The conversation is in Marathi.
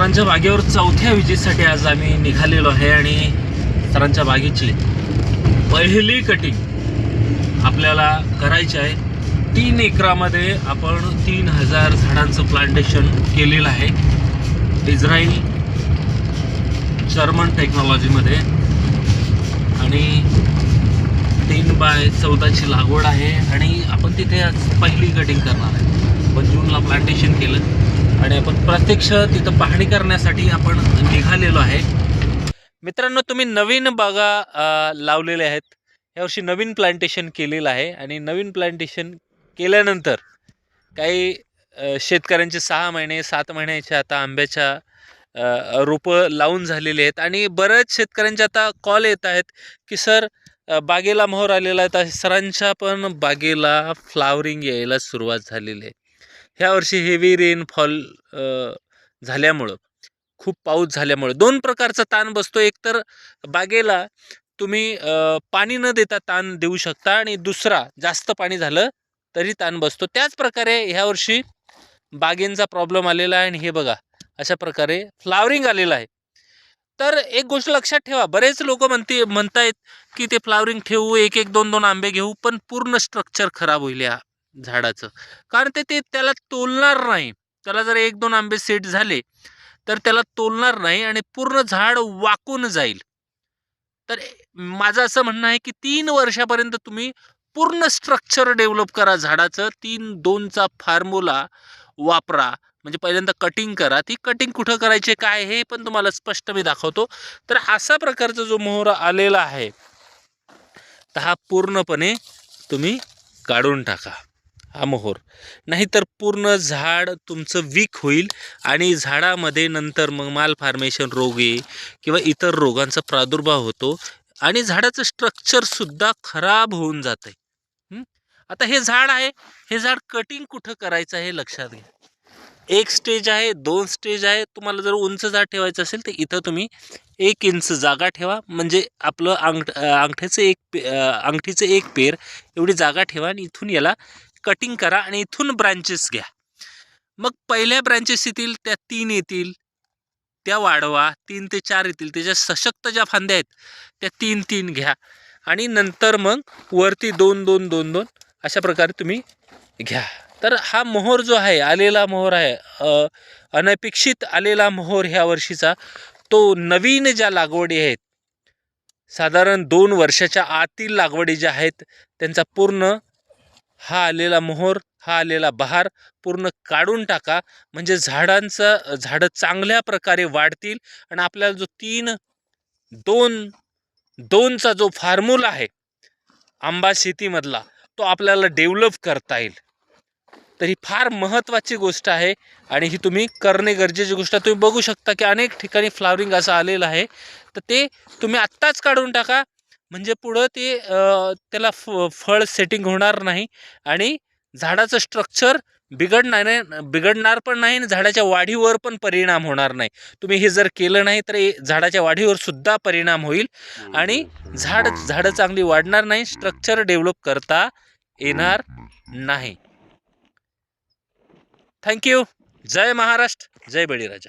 सरांच्या बागेवर चौथ्या विजिटसाठी आज आम्ही निघालेलो आहे आणि सरांच्या बागेची पहिली कटिंग आपल्याला करायची आहे. 3 एकरामध्ये आपण 3000 झाडांचं प्लांटेशन केलेलं आहे. इस्राईल जर्मन टेक्नॉलॉजीमध्ये आणि 3x14ची लागवड आहे आणि आपण तिथे आज पहिली कटिंग करणार आहे. आपण जूनला प्लांटेशन केलं आणि आपण प्रत्यक्ष तिथं पाहणी करण्यासाठी आपण निघालेलो आहे. मित्रांनो, तुम्ही नवीन बागा लावलेल्या आहेत. यावर्षी नवीन प्लांटेशन केलेलं आहे आणि नवीन प्लांटेशन केल्यानंतर काही शेतकऱ्यांचे 6 महिने 7 महिन्याच्या आता आंब्याच्या रोपं लावून झालेले आहेत आणि बऱ्याच शेतकऱ्यांचे आता कॉल येत आहेत की सर बागेला मोहर आलेला आहे. तर सरांच्या पण बागेला फ्लावरिंग यायला सुरुवात झालेली आहे. ह्या वर्षी हेवी रेनफॉल झाल्यामुळं, खूप पाऊस झाल्यामुळे 2 प्रकारचा ताण बसतो. एक तर बागेला तुम्ही पाणी न देता ताण देऊ शकता आणि दुसरा जास्त पाणी झालं तरी ताण बसतो. त्याच प्रकारे ह्या वर्षी बागेंचा प्रॉब्लेम आलेला आहे आणि हे बघा अशा प्रकारे फ्लावरिंग आलेलं आहे. तर एक गोष्ट लक्षात ठेवा, बरेच लोक म्हणतायत की ते फ्लावरिंग ठेवू, 1-1 2-2 आंबे घेऊ, पण पूर्ण स्ट्रक्चर खराब होईल या झाडाचं. कारण ते त्याला तोलणार नाही. त्याला जर 1-2 आंबे सेट झाले तर त्याला तोलणार नाही आणि पूर्ण झाड वाकून जाईल. तर माझं असं म्हणणं आहे की 3 वर्षापर्यंत तुम्ही पूर्ण स्ट्रक्चर डेव्हलप करा झाडाचं. 3-2चा फॉर्म्युला वापरा. म्हणजे पहिल्यांदा कटिंग करा. ती कटिंग कुठं करायची काय हे पण तुम्हाला स्पष्ट मी दाखवतो. तर अशा प्रकारचा जो मोहर आलेला आहे तर हा पूर्णपणे तुम्ही काढून टाका हा मोहर. नाहीतर पूर्ण झाड तुमचं वीक होईल आणि झाडामध्ये नंतर मग माल फॉर्मेशन रोग किंवा इतर रोगांचा प्रादुर्भाव होतो आणि झाडाचं स्ट्रक्चरसुद्धा खराब होऊन जातं. आता हे झाड आहे, हे झाड कटिंग कुठं करायचं हे लक्षात घ्या. 1 स्टेज आहे, 2 स्टेज आहे. तुम्हाला जर उंच झाड ठेवायचं असेल तर इथं तुम्ही 1 इंच जागा ठेवा. म्हणजे आपलं अंगठीचं 1 पेर एवढी जागा ठेवा आणि इथून याला कटिंग करा आणि इथून ब्रांचेस घ्या. मग पहिल्या ब्रांचेस येतील त्या 3 येतील, त्या वाढवा. 3 ते 4 येतील. त्याच्या सशक्त ज्या फांद्या आहेत त्या 3-3 घ्या आणि नंतर मग वरती 2-2-2-2 अशा प्रकारे तुम्ही घ्या. तर हा मोहर जो आहे, आलेला मोहर आहे, अनपेक्षित आलेला मोहर ह्या वर्षीचा, तो नवीन ज्या लागवडी आहेत, साधारण 2 वर्षाच्या आतील लागवडी ज्या आहेत त्यांचा पूर्ण हा आलेला मोहर, हा आलेला बहार पूर्ण काढून टाका. म्हणजे झाडं चांगल्या प्रकारे वाढतील आणि आपल्याला जो 3-2-2चा जो फॉर्म्युला आहे आंबा शेतीमधला, तो आपल्याला डेव्हलप करता येईल. तर ही फार महत्त्वाची गोष्ट आहे आणि ही तुम्ही करणे गरजेची गोष्ट आहे. तुम्ही बघू शकता की अनेक ठिकाणी फ्लावरिंग असं आलेलं आहे. तर ते तुम्ही आत्ताच काढून टाका. म्हणजे पुढं ते त्याला फळ सेटिंग होणार नाही आणि झाडाचं स्ट्रक्चर बिघडणार पण नाही आणि झाडाच्या वाढीवर पण परिणाम होणार नाही. तुम्ही हे जर केलं नाही तर झाडाच्या वाढीवर सुद्धा परिणाम होईल आणि झाडं चांगली वाढणार नाही, स्ट्रक्चर डेव्हलप करता येणार नाही. थँक्यू. जय महाराष्ट्र, जय बळीराजा.